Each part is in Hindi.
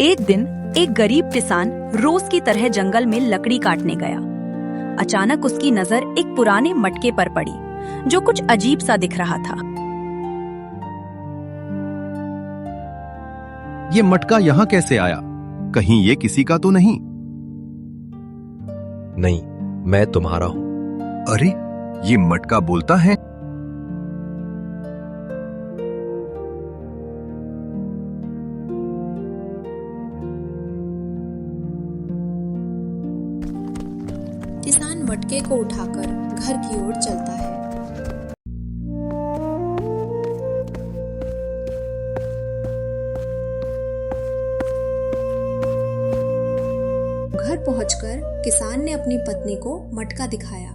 एक दिन एक गरीब किसान रोज की तरह जंगल में लकड़ी काटने गया। अचानक उसकी नजर एक पुराने मटके पर पड़ी जो कुछ अजीब सा दिख रहा था। ये मटका यहाँ कैसे आया? कहीं ये किसी का तो नहीं? नहीं, मैं तुम्हारा हूं। अरे, ये मटका बोलता है। किसान मटके को उठाकर घर की ओर चलता है। घर पहुंचकर किसान ने अपनी पत्नी को मटका दिखाया।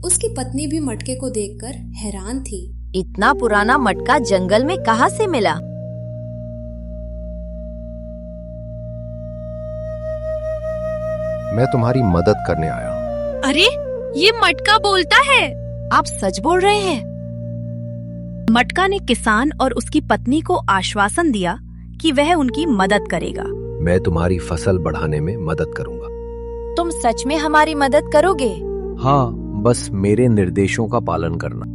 उसकी पत्नी भी मटके को देखकर हैरान थी। इतना पुराना मटका जंगल में कहाँ से मिला? मैं तुम्हारी मदद करने आया। अरे, ये मटका बोलता है। आप सच बोल रहे हैं? मटका ने किसान और उसकी पत्नी को आश्वासन दिया कि वह उनकी मदद करेगा। मैं तुम्हारी फसल बढ़ाने में मदद करूंगा। तुम सच में हमारी मदद करोगे? हाँ, बस मेरे निर्देशों का पालन करना।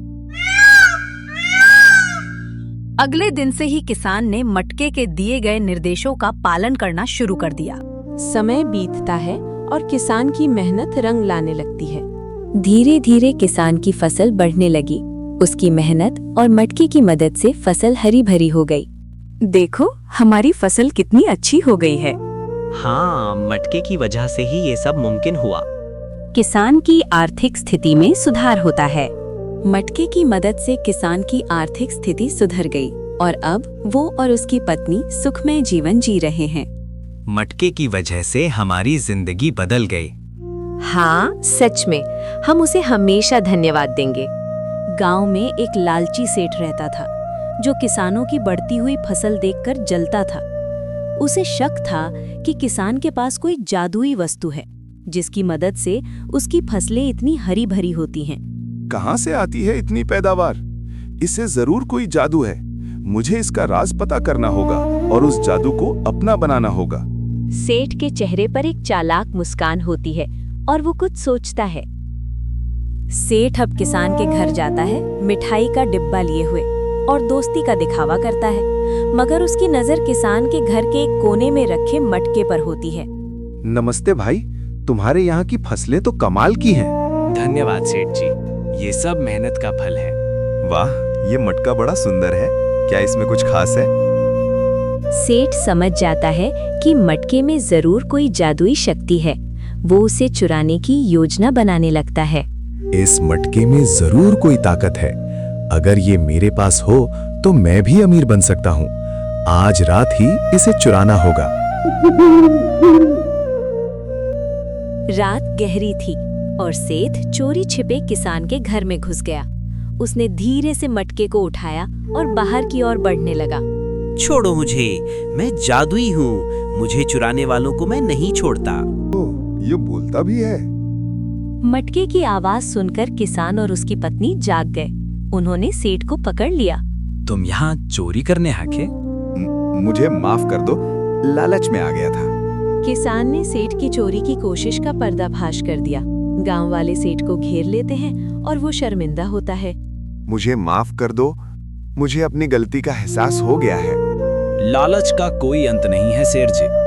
अगले दिन से ही किसान ने मटके के दिए गए निर्देशों का पालन करना शुरू कर दिया। समय बीतता है और किसान की मेहनत रंग लाने लगती है। धीरे धीरे किसान की फसल बढ़ने लगी। उसकी मेहनत और मटके की मदद से फसल हरी भरी हो गई। देखो, हमारी फसल कितनी अच्छी हो गई है। हाँ, मटके की वजह से ही ये सब मुमकिन हुआ। किसान की आर्थिक स्थिति में सुधार होता है। मटके की मदद से किसान की आर्थिक स्थिति सुधर गई और अब वो और उसकी पत्नी सुखमय जीवन जी रहे हैं। मटके की वजह से हमारी जिंदगी बदल गई। हाँ, सच में हम उसे हमेशा धन्यवाद देंगे। गांव में एक लालची सेठ रहता था जो किसानों की बढ़ती हुई फसल देखकर जलता था। उसे शक था कि किसान के पास कोई जादुई वस्तु है जिसकी मदद से उसकी फसलें इतनी हरी भरी होती हैं। कहाँ से आती है इतनी पैदावार? इससे जरूर कोई जादू है। मुझे इसका राज पता करना होगा और उस जादू को अपना बनाना होगा। सेठ के चेहरे पर एक चालाक मुस्कान होती है और वो कुछ सोचता है। सेठ अब किसान के घर जाता है, मिठाई का डिब्बा लिए हुए, और दोस्ती का दिखावा करता है, मगर उसकी नजर किसान के घर के एक कोने में रखे मटके पर होती है। नमस्ते भाई, तुम्हारे यहाँ की फसलें तो कमाल की हैं। धन्यवाद सेठ जी, ये सब मेहनत का फल है। वाह, ये मटका बड़ा सुंदर है। क्या इसमें कुछ खास है? सेठ समझ जाता है कि मटके में जरूर कोई जादुई शक्ति है। वो उसे चुराने की योजना बनाने लगता है। इस मटके में जरूर कोई ताकत है। अगर ये मेरे पास हो तो मैं भी अमीर बन सकता हूँ। आज रात ही इसे चुराना होगा। रात गहरी थी और सेठ चोरी छिपे किसान के घर में घुस गया। उसने धीरे से मटके को उठाया और बाहर की ओर बढ़ने लगा। छोड़ो मुझे, मैं जादुई हूँ। मुझे चुराने वालों को मैं नहीं छोड़ता। ये बोलता भी है। मटके की आवाज सुनकर किसान और उसकी पत्नी जाग गए। उन्होंने सेठ को पकड़ लिया। तुम यहाँ चोरी करने आके? मुझे माफ कर दो, लालच में आ गया था। किसान ने सेठ की चोरी की कोशिश का पर्दाफाश कर दिया। गांव वाले सेठ को घेर लेते हैं और वो शर्मिंदा होता है। मुझे माफ कर दो, मुझे अपनी गलती का एहसास हो गया है। लालच का कोई अंत नहीं है सेठ जी।